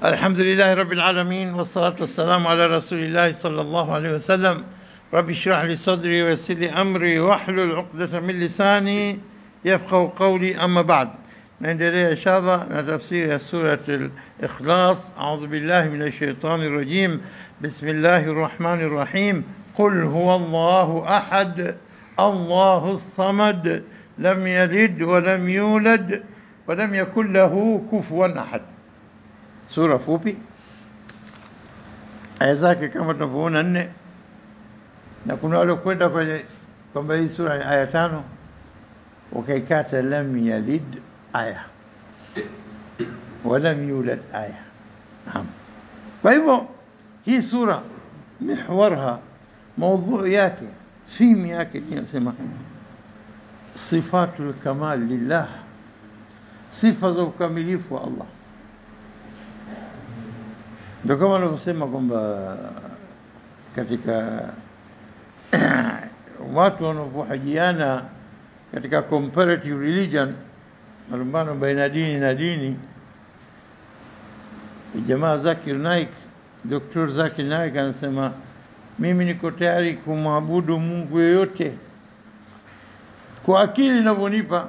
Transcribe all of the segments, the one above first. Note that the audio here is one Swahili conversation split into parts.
الحمد لله رب العالمين والصلاة والسلام على رسول الله صلى الله عليه وسلم. رب اشرح لي صدري ويسر لي أمري واحلل عقدة من لساني يفقه قولي. أما بعد، نendelea inshallah na tafsiri ya sura al-Ikhlas. A'udhu billahi minash shaitani rajim. Bismillahir rahmanir rahim. Qul huwallahu ahad, Allahus samad, lam yalid wa lam yulad wa lam yakul lahu kufuwan ahad. Sura fupi, aya zake kama tunavyoona 4, na kuna wale kwenda kwenye kwamba hii sura ni aya 5 wakaikata lam yalid aya walam yulad aya. Naam, kwa hivyo hii sura mihwarha, maudhu yake, theme yake inasema sifatul kamal lillah, sifa za ukamilifu wa Allah. Ndio kama wanavyosema kwamba katika watu wanapohajiana katika comparative religion, malumbano baina dini na dini, jamaa Zakir Naik, Dr. Zakir Naik anasema mimi niko tayari kumwabudu Mungu yeyote kwa akili inavyonipa,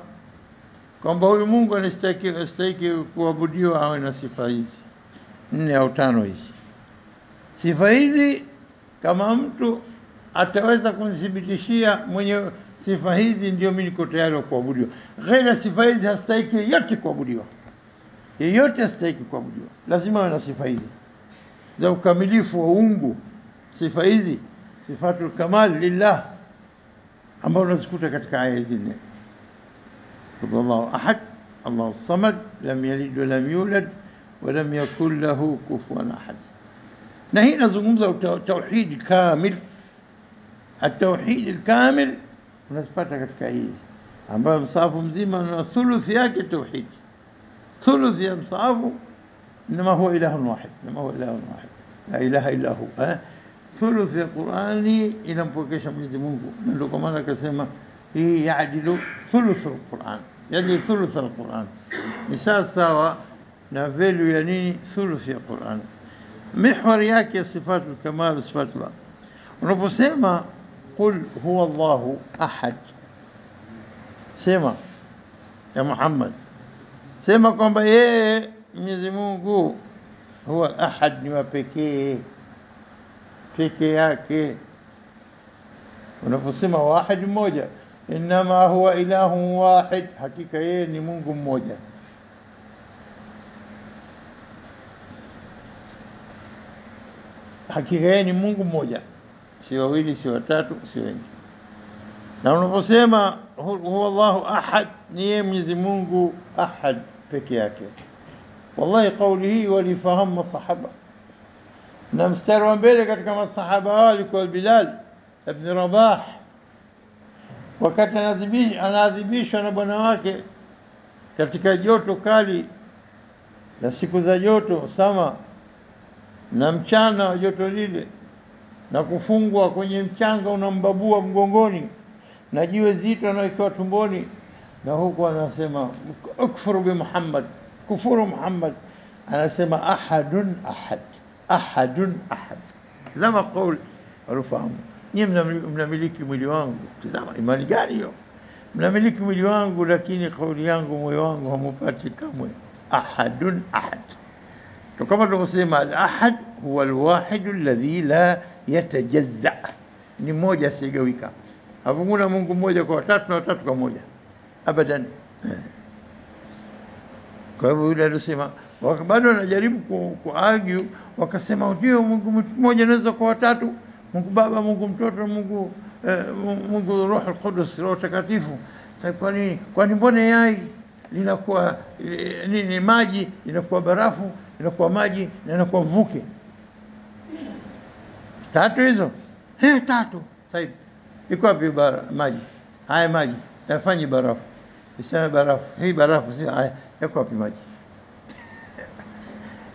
kwamba huyu Mungu anastahili kuabudiwa awe na sifa hizi 4 au 5 hizi. Sifa hizi kama mtu ataweza kunithibitishia mwenye sifa hizi, ndio mimi niko tayari kuabudiwa. Ghaira sifa hizi hastahiki yote kuabudiwa, yeyote hastahiki kuabudiwa, lazima awe na sifa hizi za ukamilifu wa uungu. Sifa hizi sifatul kamal lillah, ambazo unazikuta katika aya hizi 4. Allahu ahad, Allahus samad, lam yalid wa lam yulad ولم يكن له كفوا أحد. na hii nazungumza tauhid kamil. التوحيد الكامل unasipata katika hizi, ambayo msahafu mzima na thuluthi yake tauhid. thuluthi ya msahafu inma huwa ilahun wahid, inma huwa ilahun wahid, la ilaha illa hu. Thuluthi ya Qur'ani inampokesha Mwenyezi Mungu. Ndio kwa maana akasema hii yaadilu thuluth al-Qur'an, yani thuluth al-Qur'an ni sawa na value ya nini? Thuluth ya Qur'an. Mihwar yake sifatul kamal, sifatullah. Unaposema qul huwa Allahu ahad, sema ya Muhammad, sema kwamba yeye Mwenyezi Mungu huwa ahad, ni wa pekee yake. Unaposema wahid, mmoja, inma huwa ilahun wahid, hakika yeye ni Mungu mmoja. Hakika yeye ni Mungu mmoja, si wawili, si watatu, si wengi. Na unaposema huwa Allahu ahad, ni yeye Mwenyezi Mungu ahad peke yake. Wallahi kauli hii walifahamu masahaba, na mstari wa mbele katika masahaba walikuwa Bilal ibn Rabah, wakati anaadhibishwa na bwana wake katika joto kali na siku za joto sama, na mchana wa joto lile, na kufungwa kwenye mchanga unambabua mgongoni, na jiwe zito anawekewa tumboni, na huko anasema ukfuru bi Muhammad, kufuru Muhammad. Anasema ahadun ahad, ahadun ahad. Zama kauli walufahamu. Nyinyi mnamiliki mwili wangu, tazama imani gani hiyo? Mnamiliki mwili wangu, lakini kauli yangu, moyo wangu hamupati kamwe. Ahadun ahad. Kama tunavyosema al-ahad huwa al-wahid alladhi la yatajazza, ni mmoja asiyegawika. Hakuna Mungu mmoja kwa watatu na watatu kwa moja, abadan. Kwa hivyo yule alisema, bado anajaribu kuargue, wakasema ndio Mungu mmoja anaweza kwa watatu, Mungu Baba, Mungu Mtoto, Mungu Roho al-Qudus, Roho Takatifu. Sasa kwa nini mbona yai linakuwa nini, maji inakuwa barafu, inakuwa maji na inakuwa mvuke? Tatu hizo, tatu. Sasa iko wapi maji? Haya maji yafanye barafu, iseme barafu, hii barafu si haya, yako wapi maji?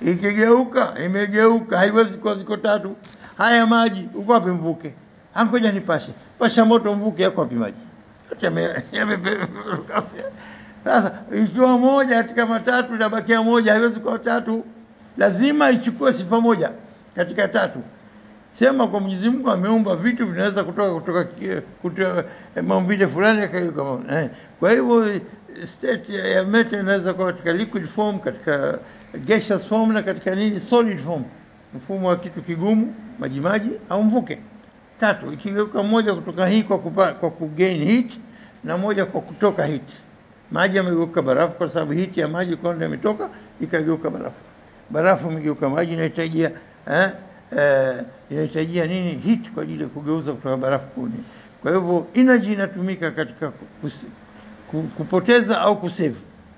Ikigeuka imegeuka, haiwezi kuwa ziko tatu. Haya maji, uko wapi mvuke? Angoja nipashe, pasha moto, mvuke, yako wapi maji? Sasa ikiwa moja katika matatu inabakia moja, haiwezi kuwa tatu. lazima ichukue sifa moja katika tatu. Sema kwa Mwenyezi Mungu ameumba vitu vinaweza kutoka maumbile fulani yakaiuka. Kwa hivyo state ya matter inaweza kuwa katika liquid form, katika gaseous form, na katika nini solid form, mfumo wa kitu kigumu, maji au mvuke. Tatu, ikigeuka moja kutoka hii kwa kugain heat na moja kwa kutoka heat. Maji yamegeuka barafu kwa sababu heat ya maji kwanza imetoka ikageuka barafu. Barafu imegeuka maji, inahitajia nini? Heat kwa ajili ya kugeuza kutoka barafu kuni. Kwa hivyo energy inatumika katika kupoteza au kusave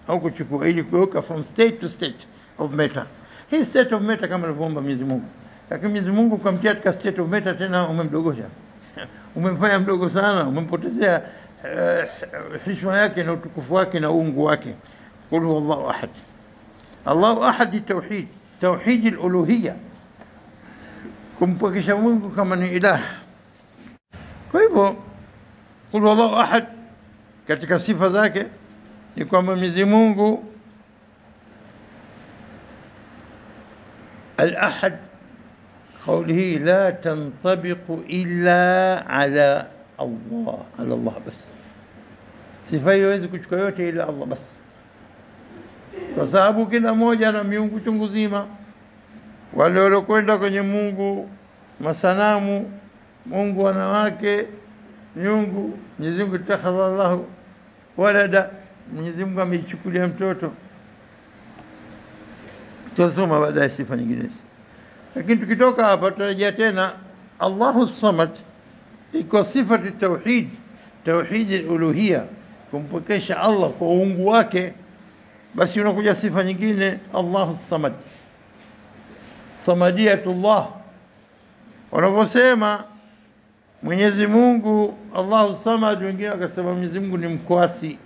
au kuchukua, ili kugeuka from state to state of matter. Hii state of matter kama alivyoomba Mwenyezi Mungu. Lakini Mwenyezi Mungu kumtia katika state of matter tena umemdogosha. Umemfanya mdogo sana, umempotezea heshima yake na utukufu wake na uungu wake. Qul huwallahu ahad. Allahu ahad, tauhid, tauhid al-uluhiyya, kumpokesha Mungu kama ni ilah. Kwa hivyo qul huwallahu ahad katika sifa zake ni kwamba Mwenyezi Mungu al-ahad, قوله لا تنطبق إلا على الله، على الله بس. sifa hiyo haiwezi kuchukua yote ila Allah basi, kwa sababu kila mmoja na miungu chungu zima. Wale waliokwenda kwenye Mungu masanamu, Mungu wanawake, miungu, Mwenyezi Mungu takhadha Allahu walada, Mwenyezi Mungu ameichukulia mtoto. Tutasoma baadaye sifa nyingine. Lakini tukitoka hapa tutarejea tena Allahu Samad, iko sifa ya tauhid, tauhid al-uluhiyya, kumpokesha Allah kwa uungu wake. Basi unakuja sifa nyingine Allahu Samad, samadiyatullah. Wanaposema Mwenyezi Mungu Allahu Samad, wengine wakasema Mwenyezi Mungu ni mkwasi.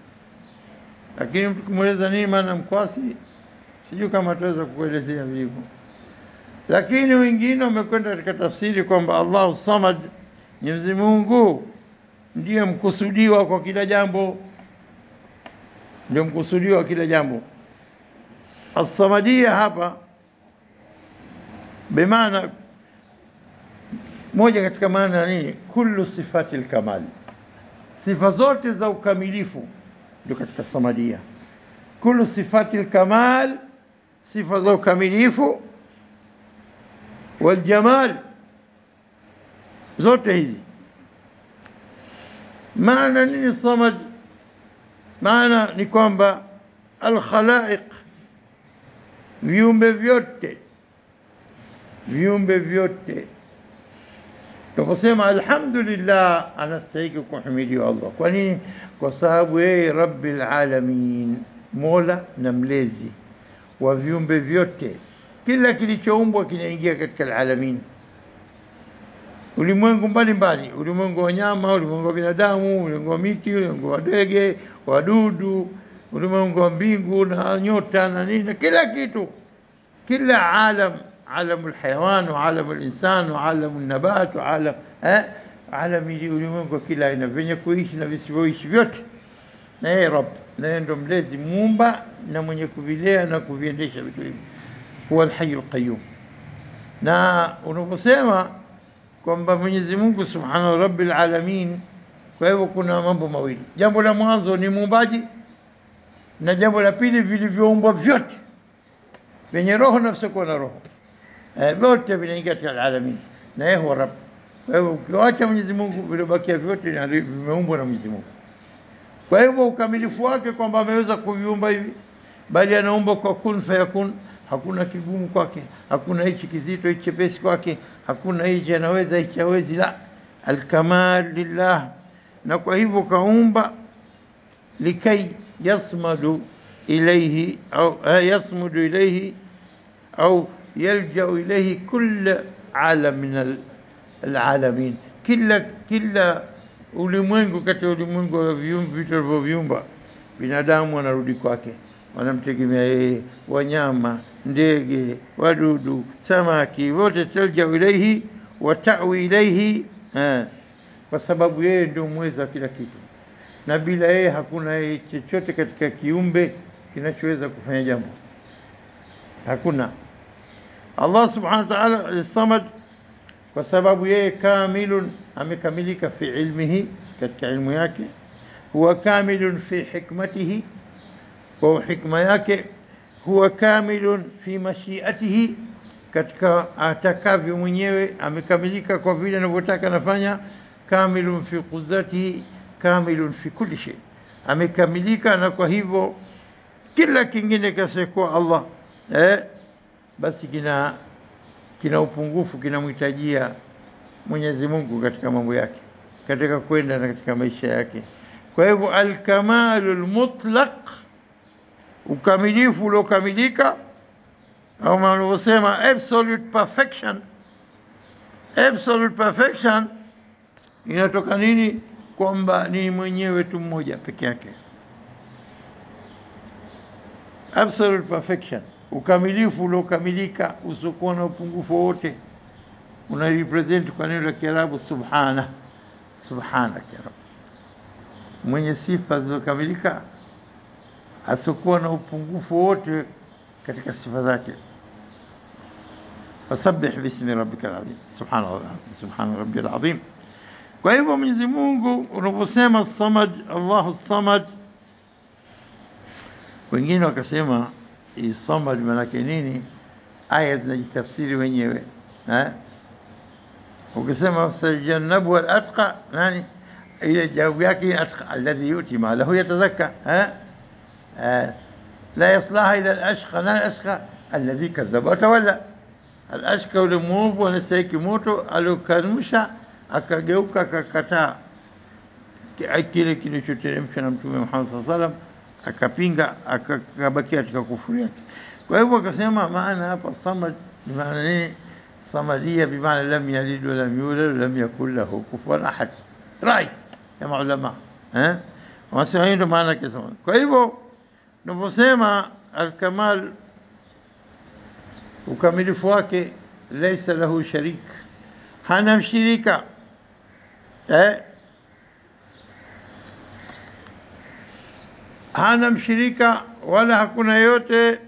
Lakini mtu kumweleza nini maana mkwasi, sijui kama tutaweza kukuelezea hivyo. Lakini wengine wamekwenda katika tafsiri kwamba Allahu Samad, Mwenyezi Mungu ndiye mkusudiwa kwa kila jambo, ndio mkusudiwa kila jambo. As-Samadiyya hapa bimaana moja katika maana nini? Kullu sifati al-kamal, sifa zote za ukamilifu ndio katika Samadiyya. Kullu sifati al-kamal, sifa za ukamilifu, والجمال zote hizi. Maana nini Samad? Maana ni kwamba al-khalaiq, viumbe vyote. Tunaposema alhamdulillah, anastahili kuhimidiwa Allah. Kwa nini? Kwa sababu yeye Rabbil alamin, Mola na mlezi wa viumbe vyote. Kila kilichoumbwa kinaingia katika alalamin, ulimwengu mbalimbali, ulimwengu wa wanyama, ulimwengu wa binadamu, ulimwengu wa miti, ulimwengu wa ndege, wadudu, ulimwengu wa mbingu na nyota na nini, kila kitu, kila alamul hayawan wa alamul insan wa alamul nabat wa alam ulimwengu kila aina, venye kuishi na visivyoishi vyote. Na yeye Rabb, na yeye ndo mlezi, muumba na mwenye kuvilea na kuviendesha vitu hivi. Huwa al-Hayyul Qayyum. Na unaposema kwamba Mwenyezi Mungu Subhanahu Rabbil Alamin, kwa hivyo kuna mambo mawili. Jambo la mwanzo ni muumbaji, na jambo la pili vilivyoumbwa vyote vyenye roho na visivyokuwa na roho, vyote vinaingia katika alamin, na yeye huwa Rabb. Kwa hivyo ukiacha Mwenyezi Mungu, vilivyobakia vyote vimeumbwa na Mwenyezi Mungu. Kwa hivyo ukamilifu wake kwamba ameweza kuviumba hivi, bali anaumba kwa kun fayakun. Hakuna kigumu kwake, hakuna hichi kizito hichi chepesi kwake, hakuna hichi anaweza hichi hawezi, la, al-kamal lillah. Na kwa hivyo kaumba likai yasmadu ilayhi au yasmudu ilayhi au yalja'u ilayhi kull alam min al-alamin, kila ulimwengu katika ulimwengu wa viumbe vilivyoviumba. Binadamu wanarudi kwake, wanamtegemea yeye, wanyama, ndege, wadudu, samaki, wote taljau ilayhi wa ta'wi ilayhi, kwa sababu yeye ndio mweza kila kitu, na bila yeye hakuna chochote katika kiumbe kinachoweza kufanya jambo. Hakuna. Allah subhanahu wa ta'ala samad kwa sababu yeye kamilun, amekamilika fi ilmihi, katika ilmu yake, huwa kamilun fi hikmatihi, kwa hikma yake, huwa kamilun fi mashiatihi, katika atakavyo mwenyewe amekamilika kwa vile anavyotaka nafanya, kamilun fi qudratihi, kamilun fi kulli shay, amekamilika, na kwa hivyo kila kingine kasekuwa Allah basi kina upungufu, kinamhitajia Mwenyezi Mungu katika mambo yake, katika kwenda na katika maisha yake. Kwa hivyo al-kamalul mutlaq, ukamilifu uliokamilika, au wanavyosema absolute perfection. Absolute perfection inatoka nini? Kwamba ni mwenyewe tu mmoja peke yake. Absolute perfection, ukamilifu uliokamilika, usiokuwa na upungufu wote, una represent kwa neno la Kiarabu subhana. Subhanaka ya Rabb, mwenye sifa zilizokamilika, asiokuwa na upungufu wote katika sifa zake. Fasabbih bismi rabbikal azim, subhanallah, subhana rabbiyal azim. Kwa hivyo Mwenyezi Mungu unaposema samad, Allahu samad, wengine wakasema samad maana yake nini? Aya zinajitafsiri wenyewe. Ukisema sajannabu al-atqa, nani ile jawabu yake? Atqa alladhi yuti malahu yatazakka. la yaslaha ila al-ashqa, nani ashqa? Alladhi kadhaba wa tawalla. Al-ashqa ule mwovu anastahili moto, aliokanusha akageuka akakataa kile kilichoteremshwa na Mtume Muhammad sallallahu alaihi wasallam, akapinga, akabakia katika kufuru yake. Kwa hivyo akasema maana hapa samad ni maana nini? Samadia bi maana lam yalid wa lam yulad wa lam yakul lahu kufuwan ahad. Rai ya maulama wanasema hiyo ndio maana yake samad. Kwa hivyo tunaposema al-kamal, ukamilifu wake, laysa lahu sharik, hana mshirika. Hana mshirika, wala hakuna yote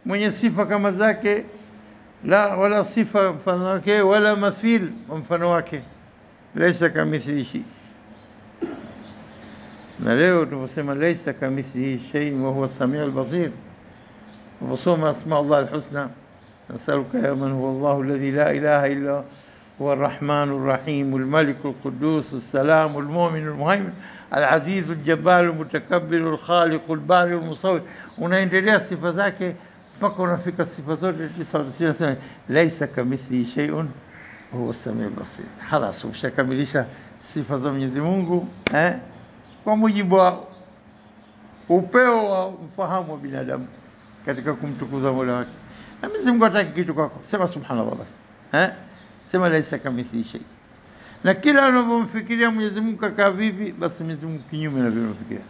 mwenye sifa kama zake, la wala sifa mfano wake, wala mathil mfano wake. Laysa kamithlihi shay. Na leo tunaposema laysa kamithlihi shay wa huwa as-sami'ul basir, وصوم أسماء الله الحسنى، نسألك يا من هو الله الذي لا إله إلا هو الرحمن الرحيم الملك القدوس السلام المؤمن المهيمن العزيز الجبار المتكبر الخالق البارئ المصور. unaendelea sifa zake mpaka unafika sifa zote 99. Laisa kamithlihi shay'un huwa as-sami'ul basir. Khalas, umeshakamilisha sifa za Mwenyezi Mungu kwa mujibu wa upeo wa ufahamu wa binadamu katika kumtukuza Mola wake. Na Mwenyezi Mungu hataki kitu kwako, sema subhanallah basi. Sema laisa kamithlihi shay. Na kila unapomfikiria Mwenyezi Mungu kaka vipi, basi Mwenyezi Mungu kinyume na vile unafikiria.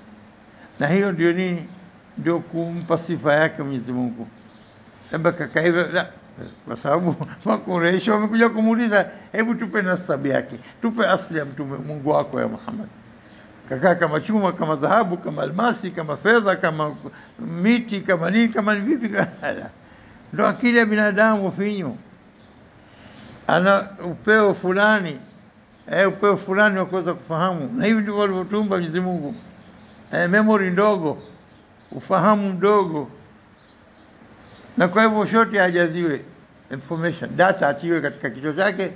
Na hiyo ndio nini? Ndio kumpa sifa yake Mwenyezi Mungu. Labda kaka hivyo, la, kwa sababu Makureshi wamekuja kumuuliza, hebu tupe nasabu yake, tupe asili ya mtume Mungu wako ya Muhammad. Kaka kama chuma, kama dhahabu, kama almasi, kama fedha, kama miti, kama nini, kama ni vipi? Ndio akili ya binadamu finyo. Ana upeo fulani, upeo fulani wa kuweza kufahamu. Na hivi ndivyo alivyotumba Mwenyezi Mungu. Memory ndogo, ufahamu mdogo. Na kwa hivyo shoti hajaziwe information, data atiwe katika kichwa chake,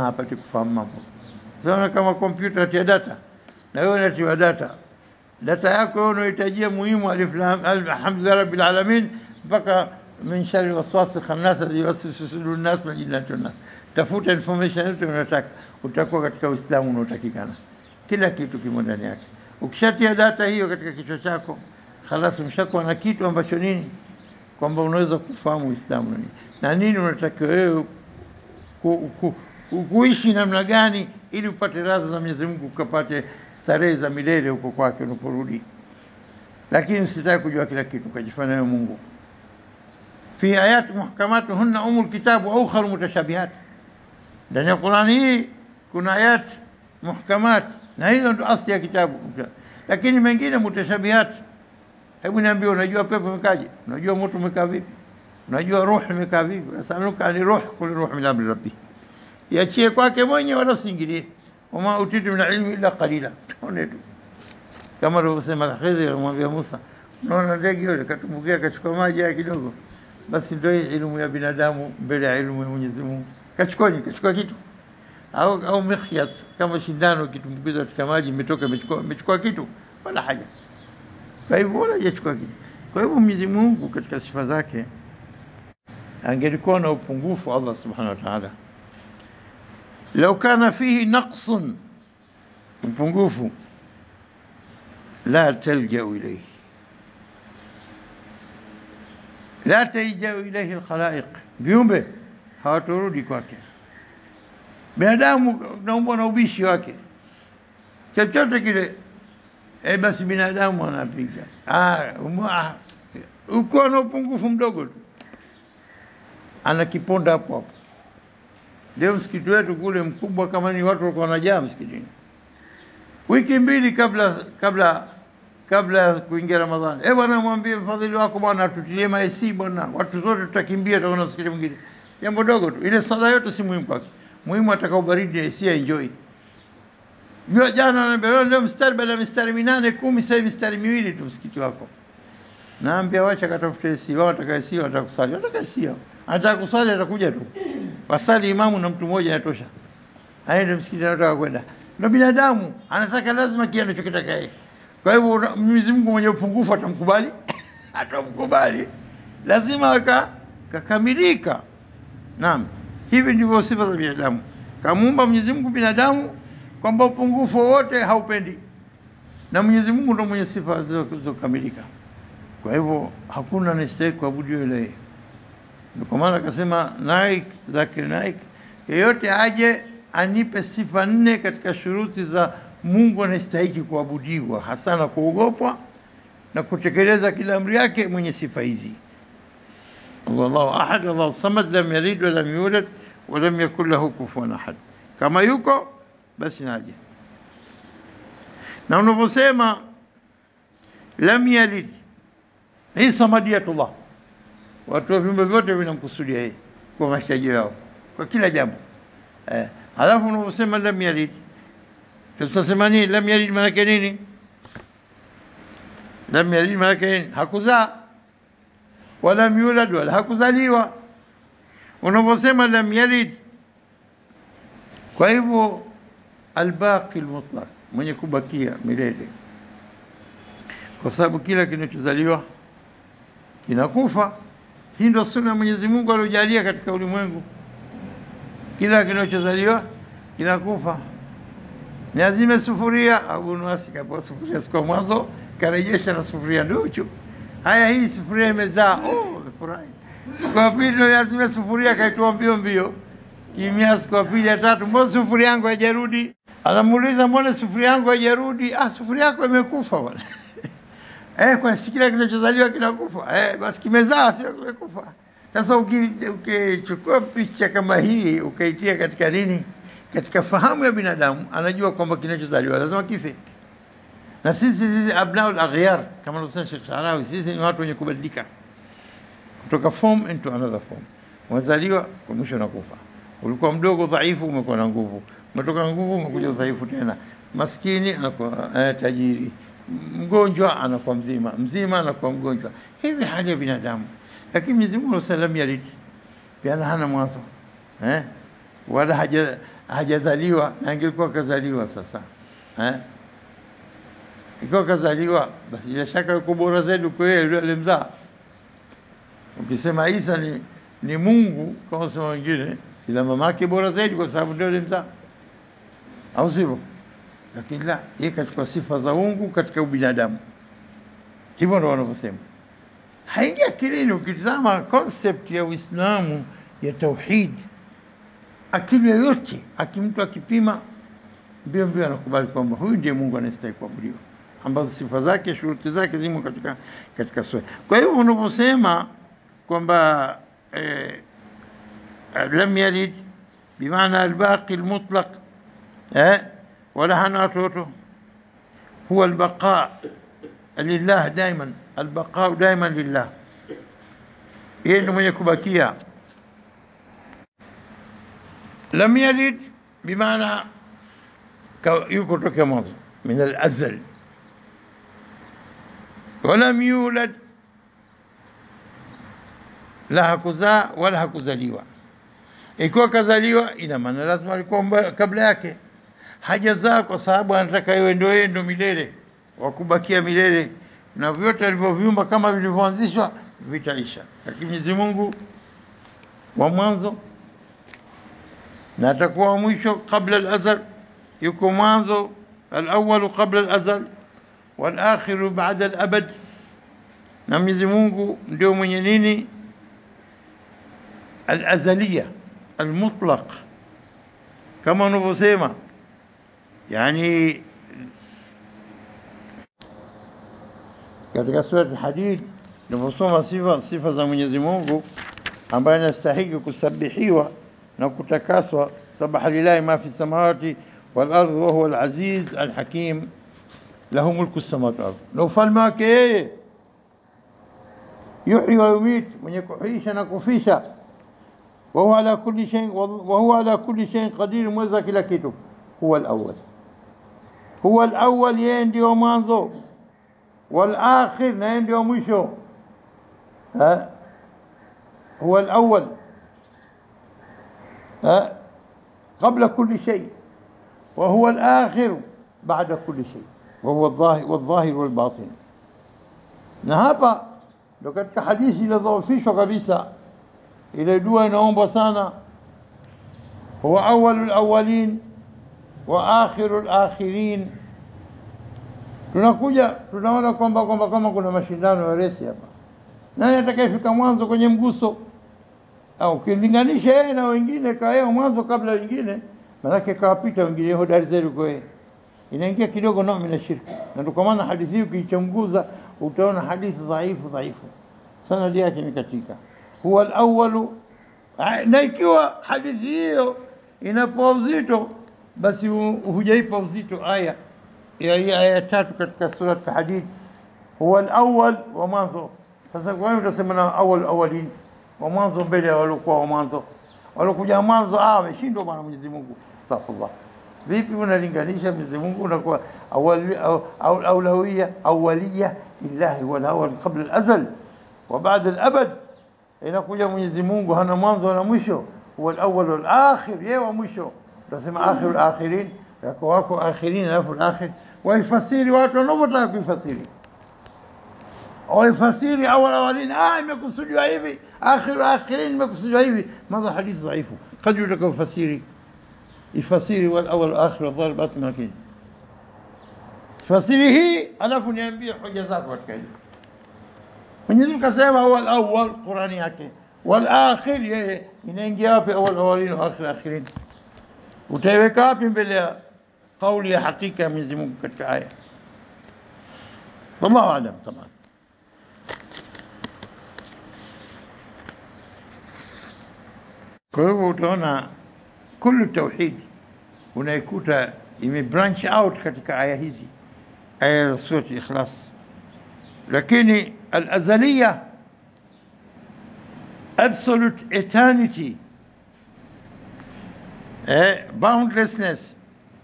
apate kufahamu mambo. Sasa kama kompyuta atia data, na wewe unatiwa data yako wewe unahitajia muhimu, alif lam alhamdulillah rabbil alamin, mpaka min sharri waswasi khannas alladhi yuwaswisu fi sudurin nas min jinnati wan nas. Tafuta information yote unataka, utakuwa katika Uislamu unaotakikana. Kila kitu kimo ndani yake. Ukishatia data hiyo katika kichwa chako, khalas umeshakuwa na kitu ambacho nini, kwamba unaweza kufahamu Uislamu nini na nini unataka wewe kuishi namna gani, ili upate radha za Mwenyezi Mungu, ukapate starehe za milele huko kwake unaporudi. Lakini usitaki kujua kila kitu ukajifanya wewe Mungu. Fi ayat muhkamat hunna umul kitab wa ukhra mutashabihat. Ndani ya Qur'ani hii kuna ayat muhkamat, na hizo ndio asili ya kitabu. Lakini mengine mutashabihat. Hebu niambie, unajua pepo imekaje? Unajua moto umekaa vipi? Unajua roho imekaa vipi? Asaluka ani roho kul roho min amri rabbi, iachie kwake mwenye wala usiingilie. Wama utitu min ilmi illa qalila. Tuone tu kama alivyosema Khidr, alimwambia Musa, unaona ndege yule katumbukia akachukua maji yake kidogo, basi ndio elimu ya binadamu mbele ya elimu ya Mwenyezi Mungu. Kachukua kitu au mikhyat, kama shindano kitumbukiza katika maji imetoka imechukua kitu, wala haja. Kwa hivyo wala hajachukua kitu. Kwa hivyo Mwenyezi Mungu katika sifa zake angelikuwa na upungufu Allah subhanahu wa ta'ala, lau kana fihi naqsun, upungufu, la taljau ilayhi, la taljau ilayhi alkhalaiq, viumbe hawatorudi kwake. Binadamu naumbwa na ubishi wake, chochote kile basi binadamu anapiga. Uko na upungufu mdogo tu anakiponda hapo hapo. Leo msikiti wetu kule mkubwa, kama ni watu walikuwa wanajaa msikitini wiki mbili kabla kuingia Ramadhani. Bwana mwambie mfadhili wako bwana atutilie AC bwana, watu zote tutakimbia tutaona msikiti mwingine. Jambo dogo tu, ile sala yote si muhimu kwake. Muhimu atakao baridi AC enjoy. Jana ananiambia leo mstari baada ya mstari 8 10, sasa mstari 2 tu msikiti wako. Naambia wacha katafute AC, wao watakaisi watakusali, watakaisi. Atakusali atakuja tu. Wasali imamu na mtu mmoja inatosha. Aende msikiti anataka kwenda. Na binadamu anataka lazima kile anachokitaka yeye. Kwa hivyo Mwenyezi Mungu mwenye upungufu atamkubali? Atamkubali. Lazima kakamilika. Naam. Hivi ndivyo sifa za binadamu. Kamuumba Mwenyezi Mungu binadamu kwamba upungufu wote haupendi. Na Mwenyezi Mungu ndiye mwenye sifa zilizokamilika. Kwa hivyo hakuna anayestahili kuabudiwa ila yeye. Kwa maana akasema Naik, Zakir Naik, yeyote aje anipe sifa 4 katika shuruti za Mungu anastahili kuabudiwa, hasa na kuogopwa na kutekeleza kila amri yake, mwenye sifa hizi. Allahu ahad, Allahu samad, lam yalid wa lam yulad wa lam yakul lahu kufuwan ahad. Kama yuko basi naje. Na unaposema lam yalid, hii samadiyatullah, watu wa viumbe vyote vinamkusudia yeye kwa mahitaji yao kwa kila jambo. Halafu unaposema lam yalid, tutasema nini? Lam yalid maana yake nini? Lam yalid maana yake nini? Hakuzaa. Wala yulad, wala hakuzaliwa. Unaposema lam yalid, kwa hivyo albaqi almutlaq, mwenye kubakia milele, kwa sababu kila kinachozaliwa kinakufa. Hii ndio sunna Mwenyezi Mungu aliyojalia katika ulimwengu. Kila kinachozaliwa kinakufa. Ni azime sufuria, Abu Nuwasi kapoa sufuria siku mwanzo, karejesha na sufuria ndocho. Haya, hii sufuria imezaa, umefurahi. Kwa pili ni azime sufuria, kaitoa mbio. Kimya siku pili ya tatu, mbona sufuria yangu haijarudi? Anamuuliza, mbona sufuria yangu haijarudi? Sufuria yako imekufa bwana. Kwa kila kinachozaliwa kinakufa. Basi kimezaa sio kimekufa. Sasa ukichukua picha kama hii ukaitia katika nini? Katika fahamu ya binadamu, anajua kwamba kinachozaliwa lazima kife. Na sisi abnaul aghyar, kama anasema Sheikh Sharawi, sisi ni watu wenye kubadilika kutoka form into another form. Wazaliwa kwa mwisho nakufa. Ulikuwa mdogo dhaifu, umekuwa na nguvu. Umetoka nguvu umekuja dhaifu tena. Maskini anakuwa tajiri. Mgonjwa anakuwa mzima anakuwa mgonjwa. Hivi hali ya binadamu. Lakini Mwenyezi Mungu sallam yalid, yana hana mwanzo, wala hajazaliwa, na angekuwa kazaliwa sasa, ikiwa kazaliwa basi bila shaka yuko bora zaidi kwa yeye yule alimzaa. Ukisema Isa ni Mungu kama sema wengine, ila mamake bora zaidi kwa sababu ndio alimzaa, au sivyo? Lakini la, yeye katika sifa za Mungu katika ubinadamu. Hivyo ndio wanavyosema. Haingia akilini. Ukitazama concept ya Uislamu ya tauhid, akili yote akimtu akipima mbio anakubali kwamba huyu ndiye Mungu anastahili kuabudiwa, ambazo sifa zake, shuruti zake zimo katika swala. Kwa hiyo unaposema kwamba lam yalid bimaana albaqi almutlaq, wala hana watoto, huwa albaqa lillah daiman, البقاء دائما لله. yeye ndio mwenye kubakia. Lam yalid bimaana yuko toka mwanzo, min al-azal. Walam yulad, la hakuzaa wala hakuzaliwa. Ikiwa kazaliwa ina maana lazima alikuwa kabla yake. Hajazaa kwa sababu anataka yeye ndio milele, wakubakia milele, na vyote alivyoviumba kama vilivyoanzishwa vitaisha. Lakini Mwenyezi Mungu wa mwanzo na atakuwa mwisho, kabla al-azal, yuko mwanzo al-awwal qabla al-azal wal-akhir ba'da al-abad. Na Mwenyezi Mungu ndio mwenye nini? Al-azaliyya al-mutlaq, kama unavyosema yani katika sura al-Hadid tunaposoma sifa za Mwenyezi Mungu ambaye anastahili kusabihiwa na kutakaswa. Sabaha lillahi ma fi samawati wal ardi wa huwa al-aziz al-hakim, lahu mulku as-samawati wal ardi. Na ufalme wake yeye, yuhyi wa yumit, mwenye kuhuisha na kufisha. Wa huwa ala kulli shay'in qadir, mweza kila kitu. Huwa al-awwal, huwa al-awwal, yeye ndio mwanzo. Wal akhir, na yeye ndio mwisho. huwa al-awwal قبل كل شيء، وهو الآخر بعد كل شيء، وهو الظاهر والباطن. Na hapa ndio katika hadithi iliyodhoofishwa kabisa, ile dua inaombwa sana, huwa awwalul awwalin wa akhirul akhirin. Tunaona kwamba kama kuna mashindano ya resi hapa, nani atakayefika mwanzo kwenye mguso? Au ukilinganisha yeye na wengine, kwa yeye mwanzo kabla wengine, maana kawapita wengine hodari zaidi kwa yeye, inaingia kidogo nao mina shirki. Na ndio kwa maana hadithi hii ukichunguza utaona hadithi dhaifu, sanadi yake ni katika huwa al-awwal. Na ikiwa hadithi hiyo inapo uzito, basi hujaipa uzito aya 3 katika sura al-Hadid, huwa al-awwal, wa mwanzo. Sasa kwa nini utasema na awwal awwalin, wa mwanzo mbele ya waliokuwa wa mwanzo, waliokuja mwanzo wameshindwa bwana Mwenyezi Mungu? Astaghfirullah. Vipi unalinganisha Mwenyezi Mungu unakuwa awwaliyya lillahi wal awwal qabla al-azal wa ba'da al-abad? Inakuja Mwenyezi Mungu hana mwanzo wala mwisho, huwa al-awwal wal akhir, yeye wa mwisho. Tunasema akhirul akhirin, wako akhirin alafu al-akhir. Waifasiri watu wanavyotaka kuifasiri, waifasiri awwal awwalin, imekusudiwa hivi, akhirul akhirin imekusudiwa hivi. Madha hadithi dhaifu, kadri utakayofasiri ifasiri wal awwal akhir wa dhahir batin makin. Fasiri hii alafu niambie hoja zako katika hili. Mwenyezi Mungu kasema awwal awwal, Qur'ani yake, wal akhir, yeye inaingia wapi awwal awwalin wa akhir akhirin? Utaiweka wapi mbele ya kauli ya hakika ya Mwenyezi Mungu katika aya? Wallahu a'lam. Tamam. Kwa hivyo utaona kullu tauhid unaikuta branch out katika aya hizi, aya za sura al-Ikhlas. Lakini al-azaliyya, absolute eternity, boundlessness,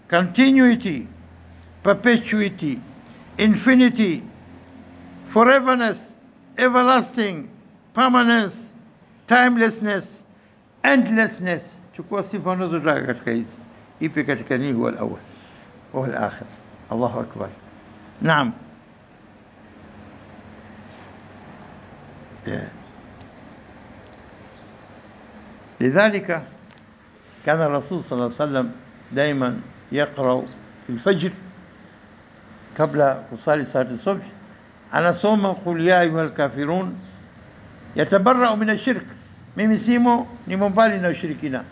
continuity, perpetuity, infinity, foreverness, everlasting, permanence, timelessness, endlessness. Chukua sifa unazotaka katika hizi, ipi katika nini? Huwa al-awwal wa huwa al-akhir. Allahu akbar. Naam. لذلك كان الرسول صلى الله عليه وسلم دائما يقرأ في الفجر قبل صلاة الصبح أنا صوم قل يا أيها الكافرون، يتبرأ من الشرك، mimi simo ni mbali na ushirikina.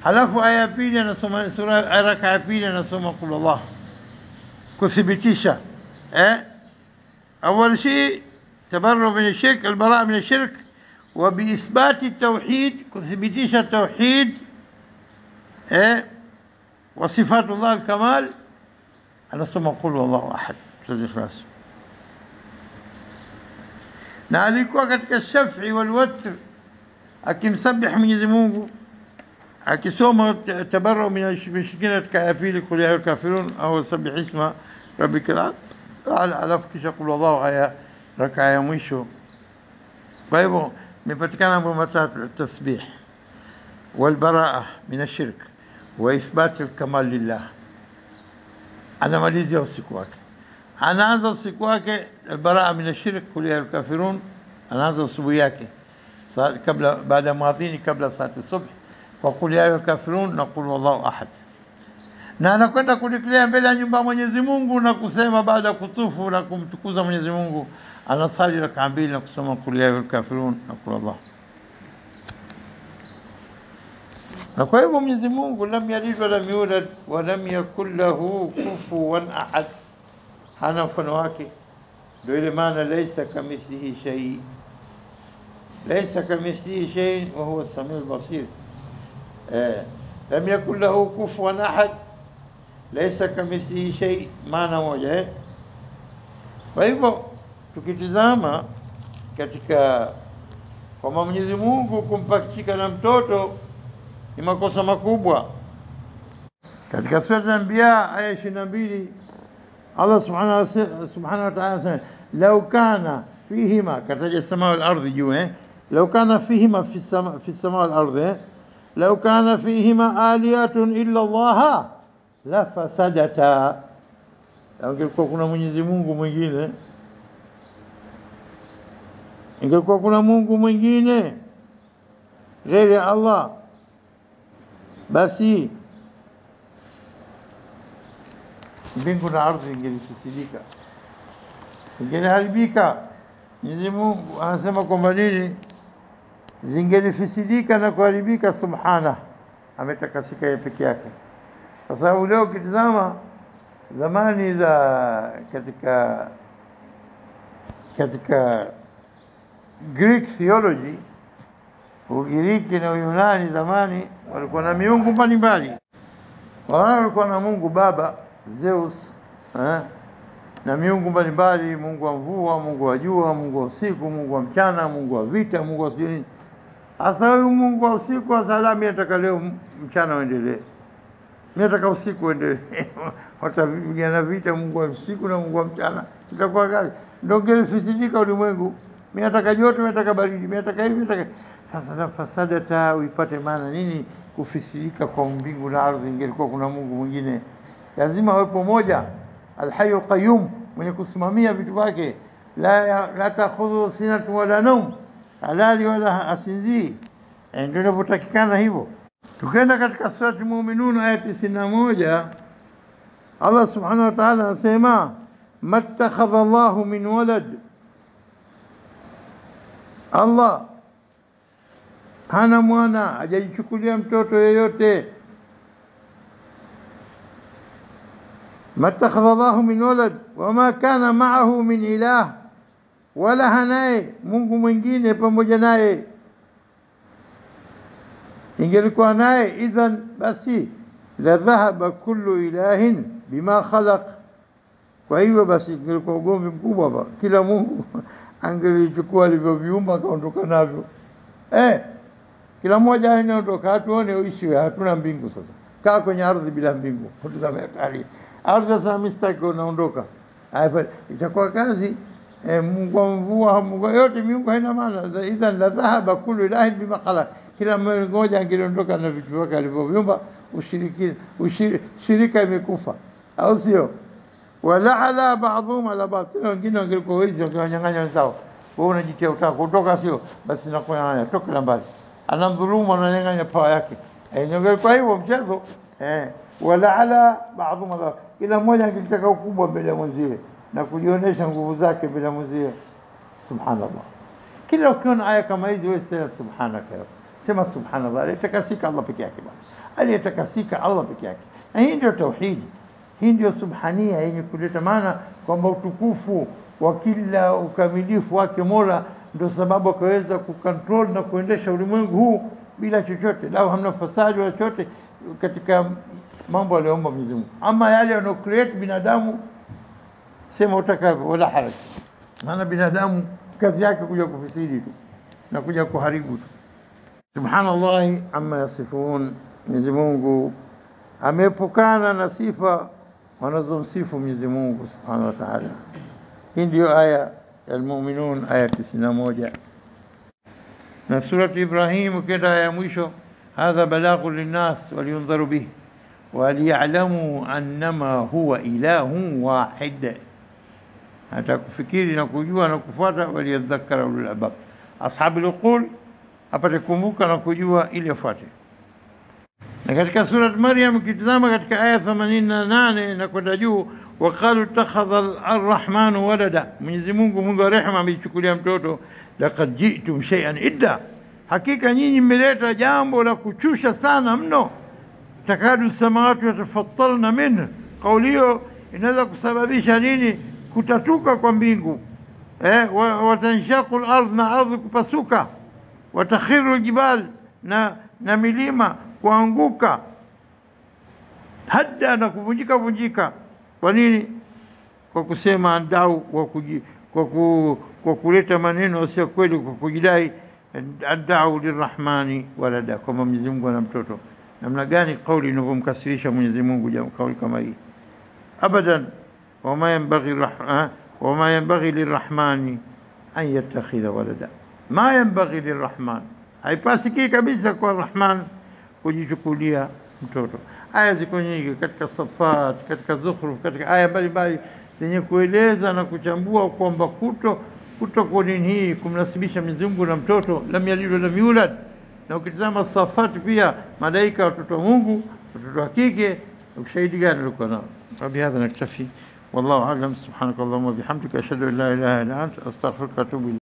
Halafu aya pili anasoma sura raka pili anasoma qul Allah, kuthibitisha أول شيء تبرؤ من الشرك، البراءة من الشرك، وبإثبات التوحيد، كثبتيش التوحيد وصفات الله الكمال. أنا ثم قل والله أحد، الإخلاص. na alikuwa katika shafi wal watr akimsabih Mwenyezi Mungu akisoma tabarru min al-mushrikeen katika aya pili kul ya kafirun au sabih isma rabbikal ala, alafu kisha kul wallahu aya raka ya mwisho. Kwa hivyo imepatikana mambo matatu: tasbih wal baraa min ash-shirk wa ithbat al-kamal lillah. Anamalizia usiku wake, anaanza usiku wake al-baraa min ash-shirk kul ya kafirun, anaanza asubuhi yake kabla baada muadhini kabla saati subh kwa kul ya kafirun na kul wallahu ahad, na anakwenda kudiklea mbele ya nyumba ya Mwenyezi Mungu na kusema baada ya kutufu na kumtukuza Mwenyezi Mungu, anasali rak'a mbili na kusoma kul ya kafirun na kul wallahu. Na kwa hivyo Mwenyezi Mungu lam yalid wa lam yulad wa lam yakul lahu kufuwan ahad, hana mfano wake. Ndio ile maana laysa kamithlihi shay, laysa kamithlihi shay wa huwa as-sami'ul basir. لم يكن له كفوا أحد، ليس كمثله شيء، maana moja. Kwa hivyo tukitizama katika kwa Mwenyezi Mungu kumpachika na mtoto ni makosa makubwa. Katika sura al-Anbiya aya 22 Allah subhanahu wa ta'ala anasema law kana fihima, kataja samaa wal ardhi juu, law kana fihima fi samaa wal ardhi لو كان فيهما آلهة إلا الله لفسدتا. Ingekuwa kuna Mwenyezi Mungu mwingine, ingekuwa kuna Mungu mwingine ghairi ya Allah, basi mbingu na ardhi ingelifisidika, ingeliharibika. Mwenyezi Mungu anasema kwamba nini? Zingelifisidika na kuharibika. Subhana, ametakasika yeye peke yake. Kwa sababu leo kitazama zamani za katika Greek theology, Ugiriki na Uyunani zamani walikuwa na miungu mbalimbali. Wao walikuwa na Mungu Baba Zeus, na miungu mbalimbali, Mungu wa mvua, Mungu wa jua, Mungu wa usiku, Mungu wa mchana, Mungu wa vita, Mungu wa sijui. Hasa huyu Mungu wa usiku wa salamu nataka leo mchana uendelee, mimi nataka usiku uendelee. Watapigana vita Mungu wa usiku na Mungu wa mchana, sitakuwa kazi. Ndio ngelifisidika ulimwengu. Mimi nataka joto, mimi nataka baridi, mimi nataka hivi, nataka. Sasa na fasadata uipate maana nini kufisidika kwa mbingu na ardhi? Ingelikuwa kuna Mungu mwingine, lazima awepo moja, al-hayyul qayyum, mwenye kusimamia vitu vyake, la takhudhu sinatu wala nawm, halali wala asinzi. Ndio inapotakikana hivyo. Tukienda katika sura al-Mu'minun aya 91, Allah subhanahu wa ta'ala anasema mattakhadha Allahu min walad, Allah hana mwana, hajajichukulia mtoto yeyote. mattakhadha Allahu min walad wama kana ma'ahu min ilah, wala hanaye Mungu mwingine pamoja naye. Ingelikuwa naye idhan basi la dhahaba kullu ilahin bima khalaq. Kwa hivyo basi ingelikuwa ugomvi mkubwa hapa, kila Mungu angelichukua alivyoviumba kaondoka navyo. Kila mmoja anaondoka, hatuone uishi, hatuna mbingu sasa. Kaa kwenye ardhi bila mbingu, tutazame hatari. Ardhi sasa mistaki unaondoka. Itakuwa kazi. Mungu wa mvua, Mungu yote miungu haina maana. Idhan la dhahaba kullu ilahin bima khalaq. Kila mmoja angeondoka na vitu vyake alivyoviumba. Ushirika imekufa, au sio? Wala ala ba'dhum ala batil, wengine wangelikuwa wezi wanganyang'anya wenzao. Wewe unajitia utaka kutoka, sio? Basi nakunyang'anya, toka la mbali. Anamdhulumu, ananyang'anya pawa yake. Kwa hivyo mchezo, wala ala ba'dhum ala, kila mmoja angetaka ukubwa mbele ya mwenzie na kujionyesha nguvu zake mbele ya mwenzie. Subhanallah. Kila ukiona aya kama hizi wewe sema subhanaka, sema subhanallah, aliyetakasika Allah peke yake. Basi aliyetakasika Allah peke yake, na hii ndio tauhidi. Hii ndio subhania yenye kuleta maana kwamba utukufu wa kila ukamilifu wake Mola ndio sababu akaweza kucontrol na kuendesha ulimwengu huu bila chochote. Lao hamna fasadi wala chochote katika mambo aliyoumba Mwenyezi Mungu. Ama yale yanao create binadamu, sema utakavyo wala haraka. Maana binadamu kazi yake kuja kufisidi tu na kuja kuharibu tu. Subhanallah amma yasifun, Mwenyezi Mungu amepokana na sifa wanazomsifu Mwenyezi Mungu Subhanahu wa Ta'ala. Hii ndio aya ya Al-Mu'minun aya 91. Na surati Ibrahim kenda aya mwisho, hadha balaghu linnas waliyundharu bihi waliya'lamu annama huwa ilahun wahid. Hata kufikiri na kujua na kufuata, waliyadhakkara ulul albab, ashabul uqul apate kumbuka na kujua ili afuate. Na katika surat Maryam ukitazama katika aya 88 na kwenda juu, waqalu takhadha ar-rahman walada, Mwenyezi Mungu Mungu wa rehema amechukulia mtoto. Laqad ji'tum shay'an idda, hakika nyinyi mmeleta jambo la kuchusha sana mno. Takadu samawati yatafattalna minhu, kauli hiyo inaweza kusababisha nini? Kutatuka kwa mbingu, watanshaqu al-ardh, na ardhi kupasuka, watakhiru al-jibal, na milima kuanguka, hadda, na kuvunjika vunjika. Kwa nini? Kwa kusema andau, kwa kuleta maneno sio kweli, kwa kujidai andau lirrahmani walada, kama Mwenyezi Mungu ana mtoto. Namna gani kauli inavyomkasirisha Mwenyezi Mungu kauli kama hii? Abadan, wama yanbaghi lirrahmani an yattakhidha walada, ma yanbaghi lirrahman, haipasiki kabisa kwa Rahman kujichukulia mtoto. Aya ziko nyingi katika Safat, katika Zukhruf, katika aya mbalimbali zenye kueleza na kuchambua kwamba kuto kwa nini hii kumnasibisha Mwenyezi Mungu na mtoto, lam yalid wa lam yulad. Na ukitazama Safat pia malaika watoto wa Mungu, watoto wa kike, ushahidi gani alikuwa nao? Bihadha naktafi, wallahu a'lam. Subhanakallahumma bihamdika ashhadu an la ilaha illa anta astaghfiruka wa atubu ilayk.